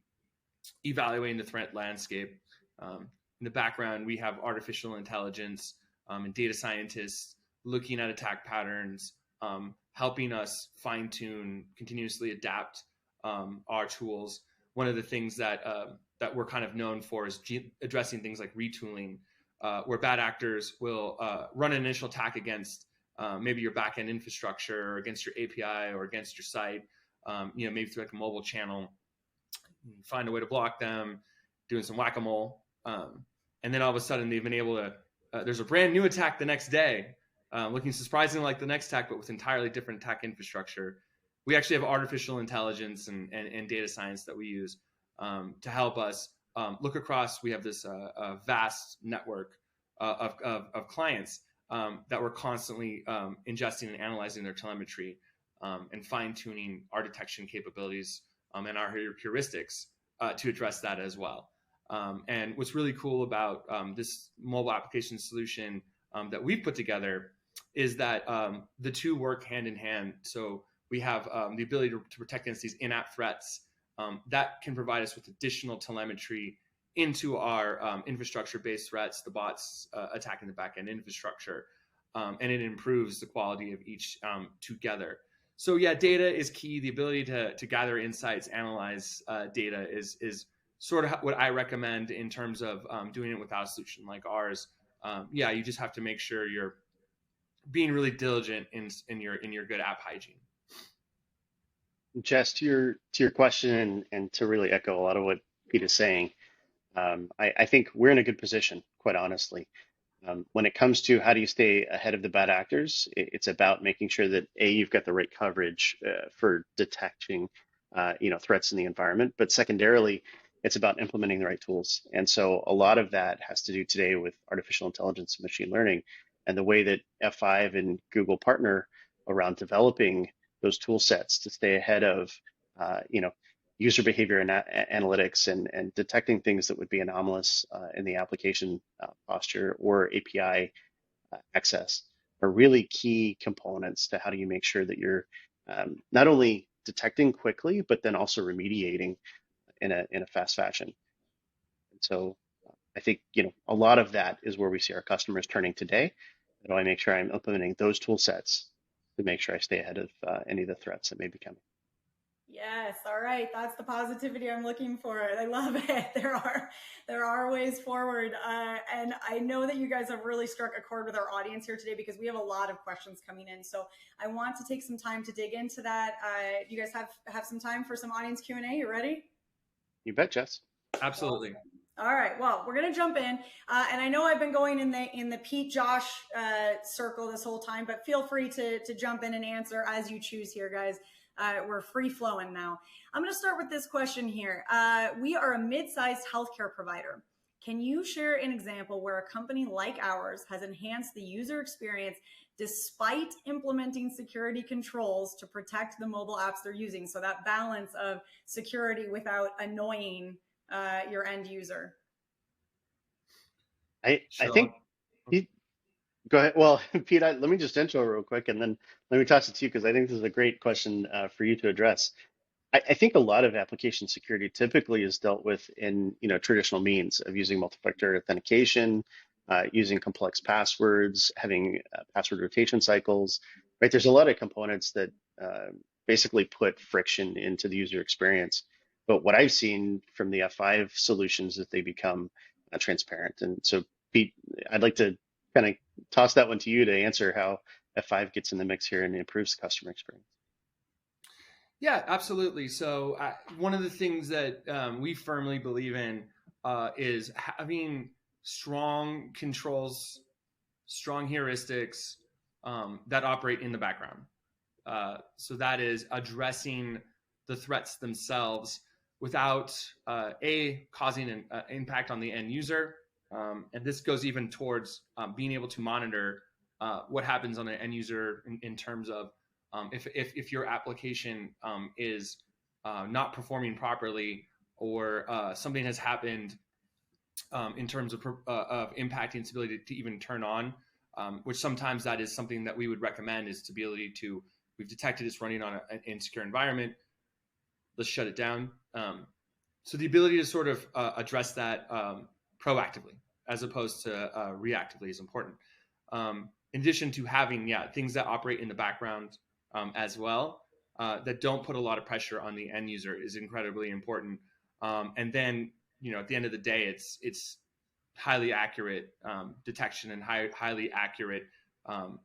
evaluating the threat landscape. In the background, we have artificial intelligence and data scientists looking at attack patterns, helping us fine tune, continuously adapt our tools. One of the things that we're kind of known for is addressing things like retooling, where bad actors will run an initial attack against maybe your backend infrastructure or against your API or against your site, maybe through like a mobile channel. Find a way to block them, doing some whack-a-mole. And then all of a sudden they've been able to, there's a brand new attack the next day, looking surprisingly like the next attack, but with entirely different attack infrastructure. We actually have artificial intelligence and data science that we use to help us look across. We have this vast network of clients that we're constantly ingesting and analyzing their telemetry and fine-tuning our detection capabilities and our heuristics to address that as well. And what's really cool about this mobile application solution that we've put together is that the two work hand in hand. So we have the ability to protect against these in-app threats that can provide us with additional telemetry into our infrastructure-based threats, the bots attacking the back-end infrastructure, and it improves the quality of each together. So yeah, data is key. The ability to gather insights, analyze data is sort of what I recommend in terms of doing it without a solution like ours. Yeah, you just have to make sure you're being really diligent in your good app hygiene. Jess, to your question, and to really echo a lot of what Pete is saying, I think we're in a good position, quite honestly. When it comes to how do you stay ahead of the bad actors, it's about making sure that you've got the right coverage for detecting, threats in the environment. But secondarily, it's about implementing the right tools. And so a lot of that has to do today with artificial intelligence and machine learning, and the way that F5 and Google partner around developing those tool sets to stay ahead of, user behavior and analytics, and detecting things that would be anomalous in the application posture or API access are really key components to how do you make sure that you're not only detecting quickly, but then also remediating in a fast fashion. And so I think, a lot of that is where we see our customers turning today. How do I make sure I'm implementing those tool sets to make sure I stay ahead of any of the threats that may be coming? Yes, all right. That's the positivity I'm looking for. I love it. There are ways forward, and I know that you guys have really struck a chord with our audience here today, because we have a lot of questions coming in. So I want to take some time to dig into that. You guys have some time for some audience Q&A? You ready? You bet, Jess. Absolutely. All right. Well, we're going to jump in, and I know I've been going in the Pete Josh circle this whole time, but feel free to jump in and answer as you choose here, guys. We're free flowing now. I'm going to start with this question here. We are a mid-sized healthcare provider. Can you share an example where a company like ours has enhanced the user experience despite implementing security controls to protect the mobile apps they're using? So that balance of security without annoying your end user. I think, Pete, go ahead. Well, Pete, let me just intro real quick, and then let me toss it to you, because I think this is a great question for you to address. I think a lot of application security typically is dealt with in traditional means of using multi-factor authentication, using complex passwords, having password rotation cycles, right? There's a lot of components that basically put friction into the user experience. But what I've seen from the F5 solutions is they become transparent. And so, Pete, I'd like to kind of toss that one to you to answer how F5 gets in the mix here and improves the customer experience. Yeah, absolutely. So one of the things that we firmly believe in is having strong controls, strong heuristics that operate in the background. So that is addressing the threats themselves without causing an impact on the end user. And this goes even towards being able to monitor what happens on an end user in terms of if your application is not performing properly, or something has happened in terms of impacting its ability to even turn on, which sometimes that is something that we would recommend, is the ability to, we've detected it's running on an insecure environment, let's shut it down. So the ability to sort of address that proactively as opposed to reactively is important. In addition to having, things that operate in the background as well, that don't put a lot of pressure on the end user is incredibly important. And then, at the end of the day, it's highly accurate detection and highly accurate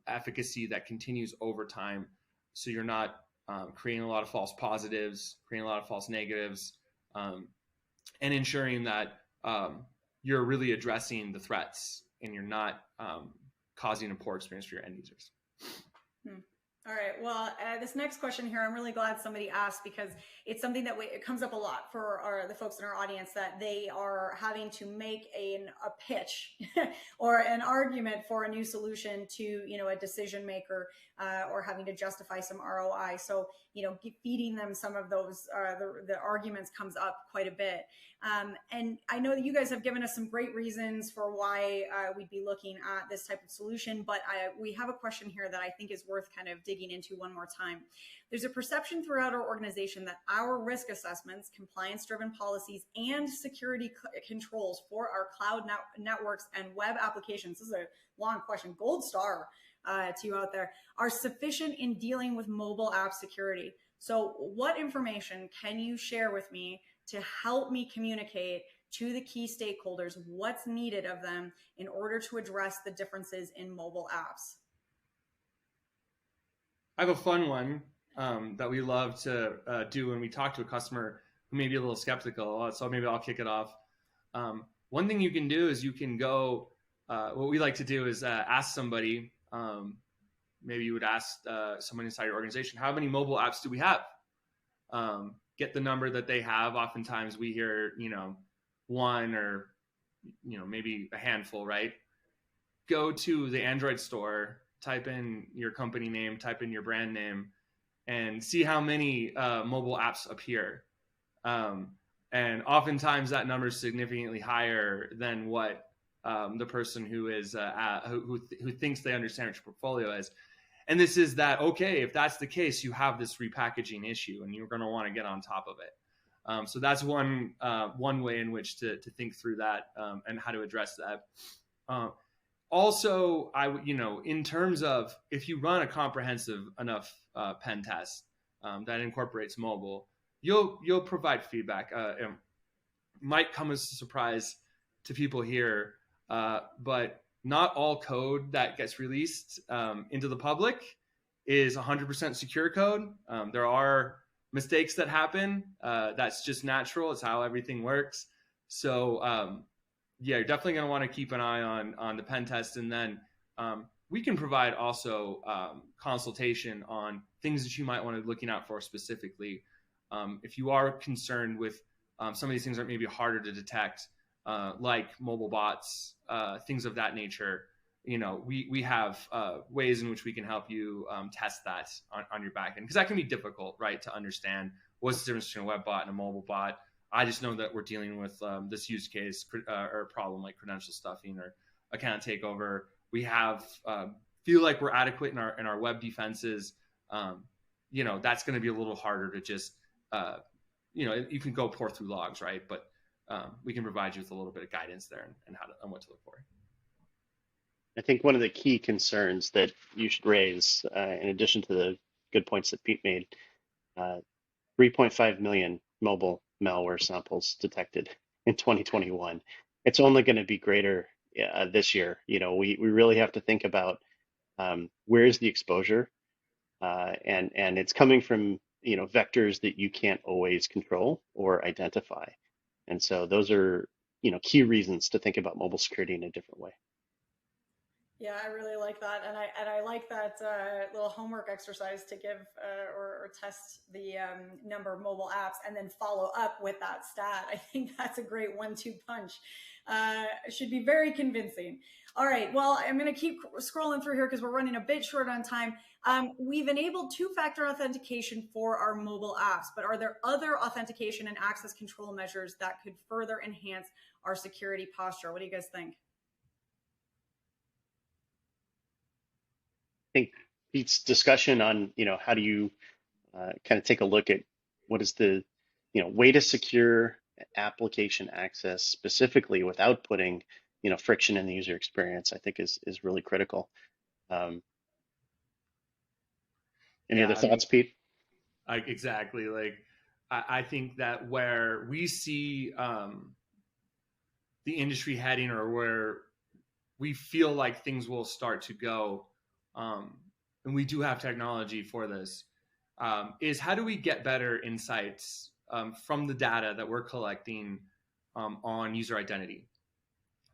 efficacy that continues over time. So you're not creating a lot of false positives, creating a lot of false negatives, and ensuring that you're really addressing the threats and you're not causing a poor experience for your end users. All right. Well, this next question here, I'm really glad somebody asked, because it's something that it comes up a lot for the folks in our audience, that they are having to make a pitch or an argument for a new solution to, a decision maker, or having to justify some ROI. So, feeding them some of those, the arguments comes up quite a bit. And I know that you guys have given us some great reasons for why we'd be looking at this type of solution, but we have a question here that I think is worth kind of digging into one more time. There's a perception throughout our organization that our risk assessments, compliance-driven policies, and security controls for our cloud networks and web applications, this is a long question, gold star to you out there, are sufficient in dealing with mobile app security. So what information can you share with me to help me communicate to the key stakeholders what's needed of them in order to address the differences in mobile apps? I have a fun one that we love to do when we talk to a customer who may be a little skeptical. So maybe I'll kick it off. One thing you can do is you can go, what we like to do is ask somebody, maybe you would ask someone inside your organization, how many mobile apps do we have? Get the number that they have. Oftentimes we hear, one or, maybe a handful, right? Go to the Android store, type in your company name, type in your brand name, and see how many mobile apps appear. And oftentimes that number is significantly higher than what the person who is who thinks they understand what your portfolio is. And this is that, okay, if that's the case, you have this repackaging issue and you're going to want to get on top of it. So that's one way in which to think through that and how to address that. Also, in terms of if you run a comprehensive enough pen test that incorporates mobile, you'll provide feedback. It might come as a surprise to people here, but not all code that gets released into the public is 100% secure code. There are mistakes that happen. That's just natural. It's how everything works. So you're definitely going to want to keep an eye on the pen test. And then we can provide also consultation on things that you might want to be looking out for specifically. If you are concerned with some of these things that may be harder to detect, like mobile bots, things of that nature, we have ways in which we can help you test that on your back end, because that can be difficult, right, to understand what's the difference between a web bot and a mobile bot. I just know that we're dealing with this use case or problem like credential stuffing or account takeover. We have feel like we're adequate in our web defenses. That's going to be a little harder to just you can go pour through logs, right? But we can provide you with a little bit of guidance there and what to look for. I think one of the key concerns that you should raise, in addition to the good points that Pete made, 3.5 million mobile malware samples detected in 2021. It's only going to be greater this year. We really have to think about where is the exposure, and it's coming from vectors that you can't always control or identify. And so those are key reasons to think about mobile security in a different way. Yeah, I really like that, and I like that little homework exercise to give or test the number of mobile apps and then follow up with that stat. I think that's a great 1-2 punch. It should be very convincing. All right, well, I'm going to keep scrolling through here because we're running a bit short on time. We've enabled two-factor authentication for our mobile apps, but are there other authentication and access control measures that could further enhance our security posture? What do you guys think? I think Pete's discussion on, how do you kind of take a look at what is the, way to secure application access specifically without putting, friction in the user experience, I think is really critical. Any other thoughts, Pete? Exactly. I think that where we see the industry heading, or where we feel like things will start to go, and we do have technology for this, is how do we get better insights from the data that we're collecting on user identity,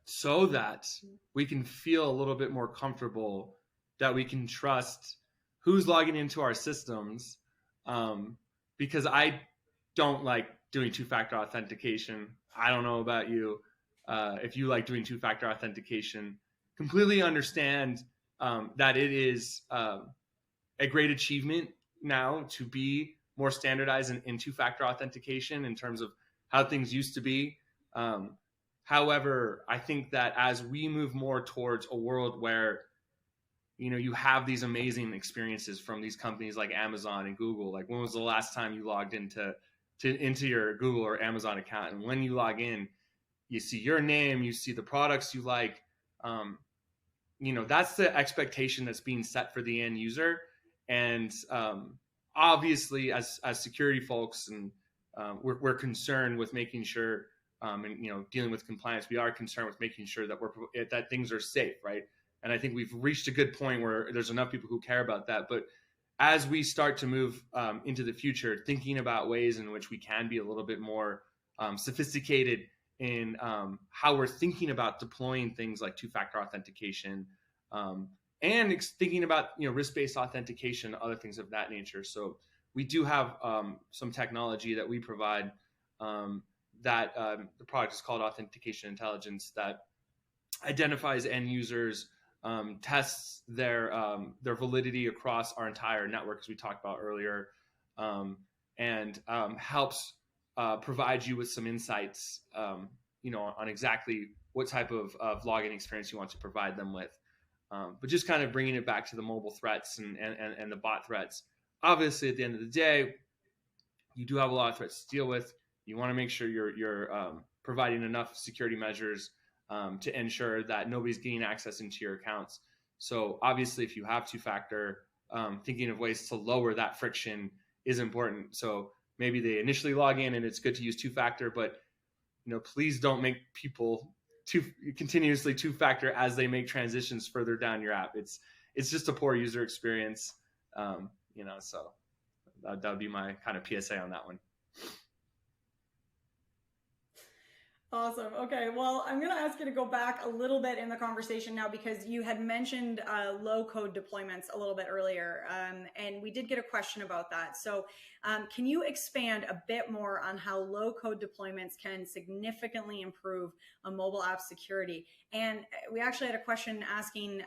so that we can feel a little bit more comfortable that we can trust who's logging into our systems, because I don't like doing two-factor authentication. I don't know about you. If you like doing two-factor authentication, completely understand that it is a great achievement now to be more standardized in two-factor authentication in terms of how things used to be. However, I think that as we move more towards a world where you have these amazing experiences from these companies like Amazon and Google. Like, when was the last time you logged into your Google or Amazon account? And when you log in, you see your name, you see the products you like. That's the expectation that's being set for the end user. And obviously, as security folks and we're concerned with making sure, and dealing with compliance, we are concerned with making sure that that things are safe, right? And I think we've reached a good point where there's enough people who care about that. But as we start to move into the future, thinking about ways in which we can be a little bit more sophisticated in how we're thinking about deploying things like two-factor authentication, and thinking about risk-based authentication, other things of that nature. So we do have some technology that we provide that the product is called Authentication Intelligence, that identifies end users, tests their validity across our entire network, as we talked about earlier, and helps provide you with some insights, on exactly what type of login experience you want to provide them with. But just kind of bringing it back to the mobile threats and the bot threats. Obviously, at the end of the day, you do have a lot of threats to deal with. You want to make sure you're providing enough security measures to ensure that nobody's getting access into your accounts. So obviously, if you have two-factor, thinking of ways to lower that friction is important. So maybe they initially log in and it's good to use two-factor, but please don't make people continuously two-factor as they make transitions further down your app. It's just a poor user experience, so that would be my kind of PSA on that one. Awesome. Okay. Well, I'm going to ask you to go back a little bit in the conversation now, because you had mentioned low code deployments a little bit earlier. And we did get a question about that. So can you expand a bit more on how low code deployments can significantly improve a mobile app security? And we actually had a question asking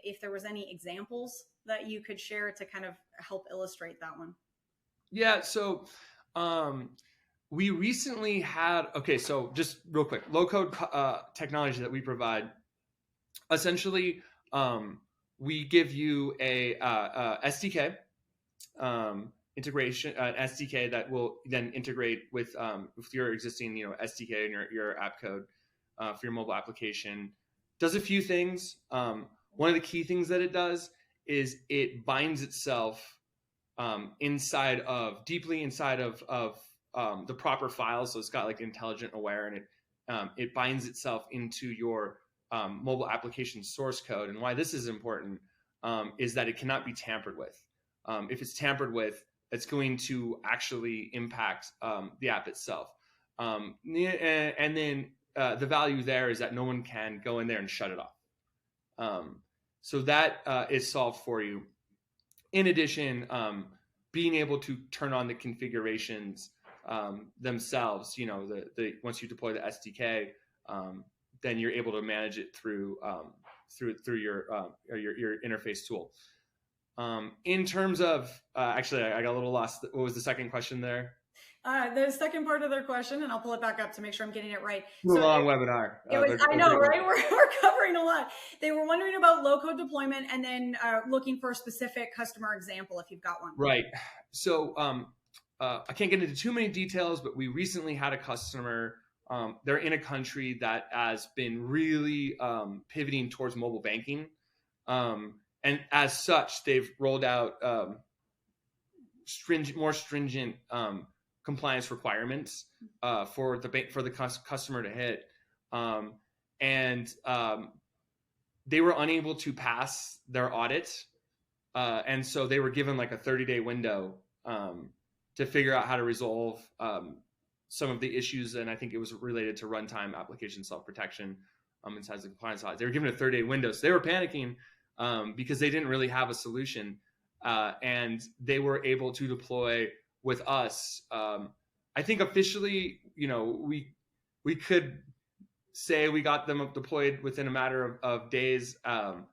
if there was any examples that you could share to kind of help illustrate that one. Yeah. So, we recently had, so just real quick, low code technology that we provide, essentially, we give you a SDK integration, SDK that will then integrate with your existing SDK and your app code for your mobile application. Does a few things. One of the key things that it does is it binds itself deeply inside of the proper files. So it's got like intelligent aware, and it binds itself into your mobile application source code. And why this is important is that it cannot be tampered with. If it's tampered with, it's going to actually impact the app itself. And then the value there is that no one can go in there and shut it off. So that is solved for you. In addition, being able to turn on the configurations themselves, once you deploy the SDK, then you're able to manage it through your interface tool. In terms of, actually, I got a little lost. What was the second question there? The second part of their question, and I'll pull it back up to make sure I'm getting it right. Long webinar. I know, right? We're covering a lot. They were wondering about low-code deployment, and then looking for a specific customer example if you've got one. Right. So I can't get into too many details, but we recently had a customer. They're in a country that has been really pivoting towards mobile banking. And as such, they've rolled out more stringent compliance requirements for the customer to hit, and they were unable to pass their audit, and so they were given like a 30-day window to figure out how to resolve some of the issues, and I think it was related to runtime application self-protection inside the compliance audit. They were given a 30-day window, so they were panicking because they didn't really have a solution, and they were able to deploy with us. I think officially, we could say we got them deployed within a matter of days, and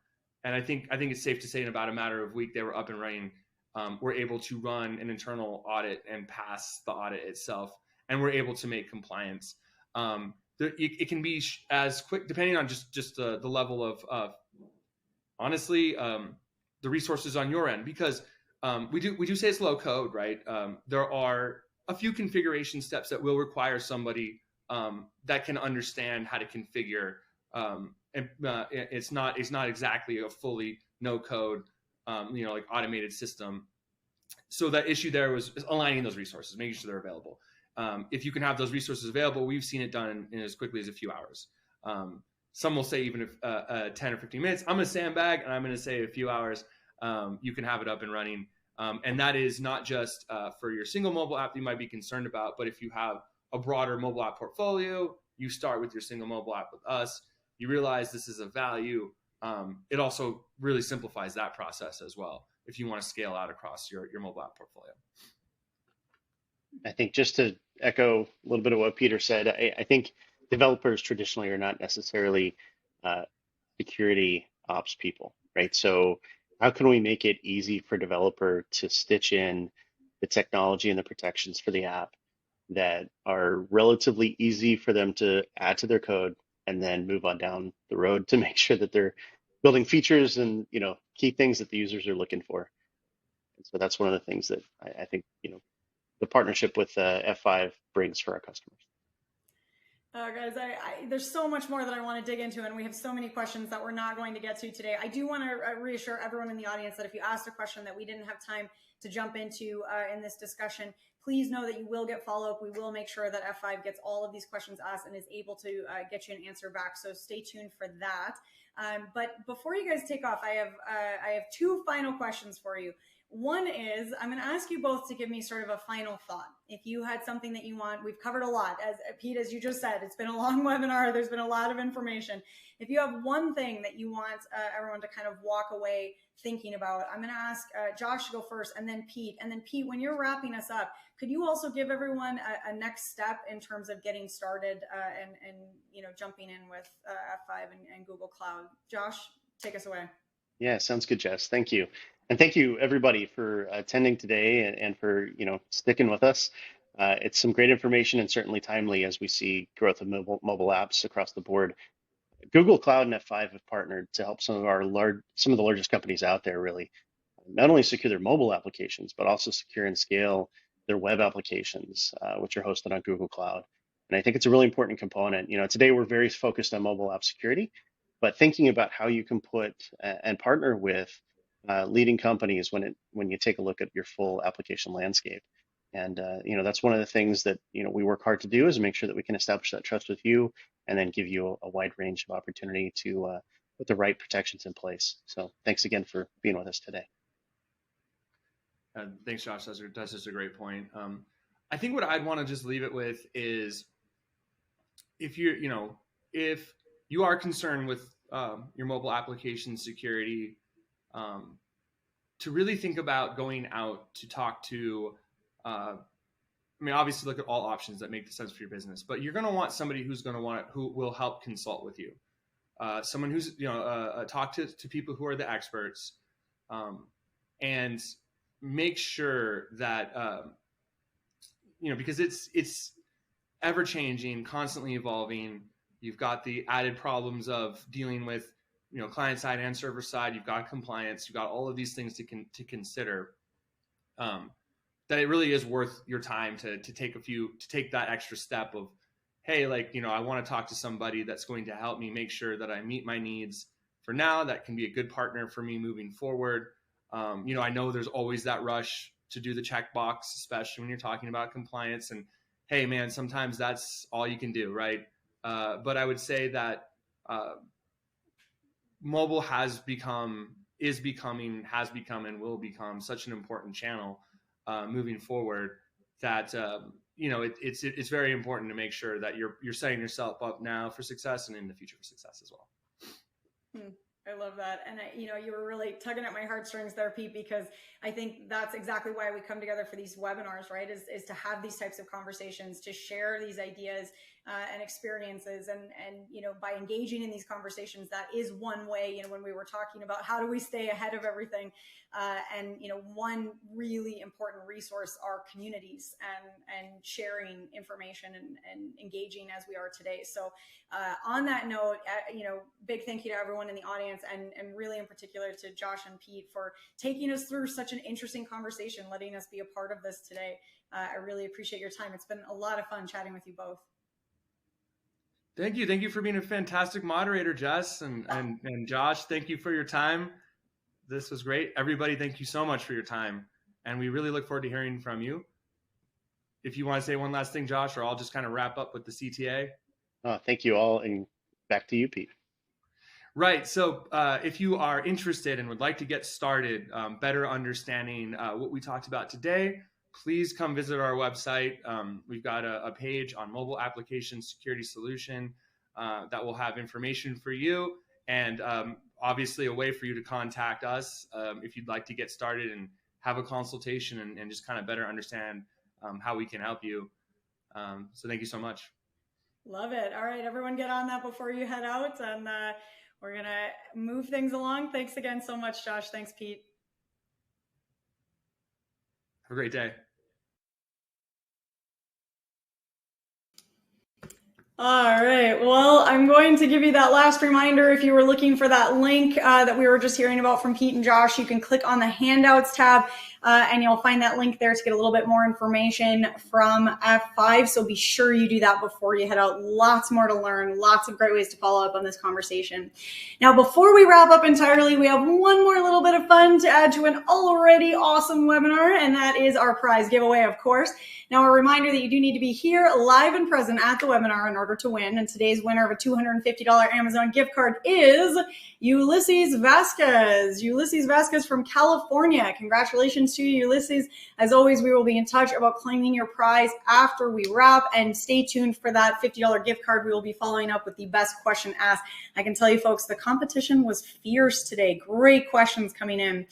I think it's safe to say in about a matter of week they were up and running. We're able to run an internal audit and pass the audit itself, and we're able to make compliance. It can be as quick, depending on just the level of honestly the resources on your end, because we do say it's low code, right? There are a few configuration steps that will require somebody that can understand how to configure, and it's not exactly a fully no code, like automated system. So that issue there was aligning those resources, making sure they're available. if you can have those resources available, we've seen it done in as quickly as a few hours. Some will say even if 10 or 15 minutes. I'm going to sandbag, and I'm going to say a few hours. You can have it up and running. And that is not just for your single mobile app that you might be concerned about, but if you have a broader mobile app portfolio, you start with your single mobile app with us, you realize this is a value. It also really simplifies that process as well if you want to scale out across your mobile app portfolio. I think just to echo a little bit of what Peter said, I think developers traditionally are not necessarily security ops people, right? So how can we make it easy for developer to stitch in the technology and the protections for the app that are relatively easy for them to add to their code and then move on down the road to make sure that they're building features and key things that the users are looking for. And so that's one of the things that I think the partnership with F5 brings for our customers. Guys, there's so much more that I want to dig into, and we have so many questions that we're not going to get to today. I do want to reassure everyone in the audience that if you asked a question that we didn't have time to jump into in this discussion, please know that you will get follow-up. We will make sure that F5 gets all of these questions asked and is able to get you an answer back. So stay tuned for that. But before you guys take off, I have two final questions for you. One is, I'm going to ask you both to give me sort of a final thought. If you had something that you want, we've covered a lot. As Pete, as you just said, it's been a long webinar. There's been a lot of information. If you have one thing that you want everyone to kind of walk away thinking about, I'm going to ask Josh to go first, and then Pete. And then Pete, when you're wrapping us up, could you also give everyone a next step in terms of getting started and jumping in with F5 and Google Cloud? Josh, take us away. Yeah, sounds good, Jess. Thank you. And thank you everybody for attending today and for sticking with us. It's some great information and certainly timely as we see growth of mobile apps across the board. Google Cloud and F5 have partnered to help some of the largest companies out there really not only secure their mobile applications, but also secure and scale their web applications, which are hosted on Google Cloud. And I think it's a really important component. Today we're very focused on mobile app security, but thinking about how you can put and partner with leading companies when you take a look at your full application landscape. And that's one of the things that we work hard to do is make sure that we can establish that trust with you and then give you a wide range of opportunity to put the right protections in place. So thanks again for being with us today. Thanks, Josh. That's just a great point. I think what I'd want to just leave it with is if you are concerned with your mobile application security, to really think about going out to talk to, obviously look at all options that make sense for your business, but you're going to want somebody who will help consult with you. Someone who's, talk to people who are the experts, and make sure that, because it's ever changing, constantly evolving. You've got the added problems of dealing with client side and server side. You've got compliance. You've got all of these things to consider. That it really is worth your time to take that extra step of, hey, I want to talk to somebody that's going to help me make sure that I meet my needs for now. That can be a good partner for me moving forward. I know there's always that rush to do the checkbox, especially when you're talking about compliance. And hey, man, sometimes that's all you can do, right? But I would say that mobile has become, and will become such an important channel moving forward that it's very important to make sure that you're setting yourself up now for success and in the future for success as well. I love that. And you were really tugging at my heartstrings there, Pete, because I think that's exactly why we come together for these webinars, right? Is to have these types of conversations, to share these ideas and experiences. And by engaging in these conversations, that is one way, when we were talking about how do we stay ahead of everything. One really important resource are communities and sharing information and engaging as we are today. So on that note, big thank you to everyone in the audience and really in particular to Josh and Pete for taking us through such an interesting conversation, letting us be a part of this today. I really appreciate your time. It's been a lot of fun chatting with you both. Thank you. Thank you for being a fantastic moderator, Jess, and Josh. Thank you for your time. This was great. Everybody, thank you so much for your time. And we really look forward to hearing from you. if you want to say one last thing, Josh, or I'll just kind of wrap up with the CTA. Thank you all, and back to you, Pete. Right. So if you are interested and would like to get started better understanding what we talked about today, please come visit our website. We've got a page on mobile application security solution that will have information for you, and obviously a way for you to contact us if you'd like to get started and have a consultation and just kind of better understand how we can help you. So thank you so much. Love it. All right, everyone get on that before you head out, and we're going to move things along. Thanks again so much, Josh. Thanks, Pete. Have a great day. All right, well, I'm going to give you that last reminder. If you were looking for that link that we were just hearing about from Pete and Josh, you can click on the handouts tab and you'll find that link there to get a little bit more information from F5. So be sure you do that before you head out. Lots more to learn, lots of great ways to follow up on this conversation. Now, before we wrap up entirely, we have one more little bit of fun to add to an already awesome webinar, and that is our prize giveaway, of course. Now, a reminder that you do need to be here live and present at the webinar in order to win. And today's winner of a $250 Amazon gift card is Ulysses Vasquez. Ulysses Vasquez from California. Congratulations to you, Ulysses. As always, we will be in touch about claiming your prize after we wrap. And stay tuned for that $50 gift card. We will be following up with the best question asked. I can tell you, folks, the competition was fierce today. Great questions coming in.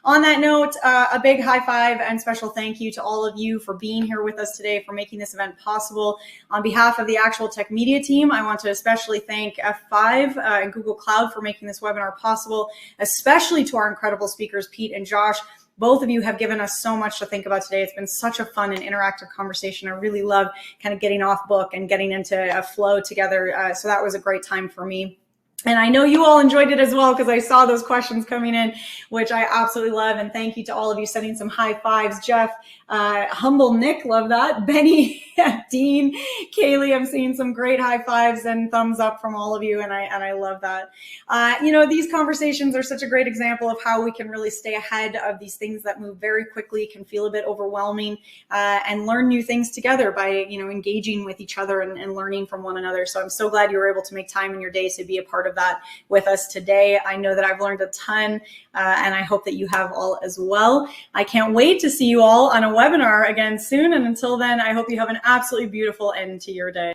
On that note, a big high five and special thank you to all of you for being here with us today, for making this event possible. On behalf of the Actual Tech Media team, I want to especially thank F5 and Google Cloud for making this webinar possible, especially to our incredible speakers, Pete and Josh. Both of you have given us so much to think about today. It's been such a fun and interactive conversation. I really love kind of getting off book and getting into a flow together. So that was a great time for me. And I know you all enjoyed it as well, because I saw those questions coming in, which I absolutely love. And thank you to all of you sending some high fives. Jeff, Humble Nick, love that. Benny, Dean, Kaylee, I'm seeing some great high fives and thumbs up from all of you. And I love that. You know, these conversations are such a great example of how we can really stay ahead of these things that move very quickly, can feel a bit overwhelming, and learn new things together by, you know, engaging with each other and learning from one another. So I'm so glad you were able to make time in your day to be a part of that with us today. I know that I've learned a ton, and I hope that you have all as well. I can't wait to see you all on a webinar again soon. And until then, I hope you have an absolutely beautiful end to your day.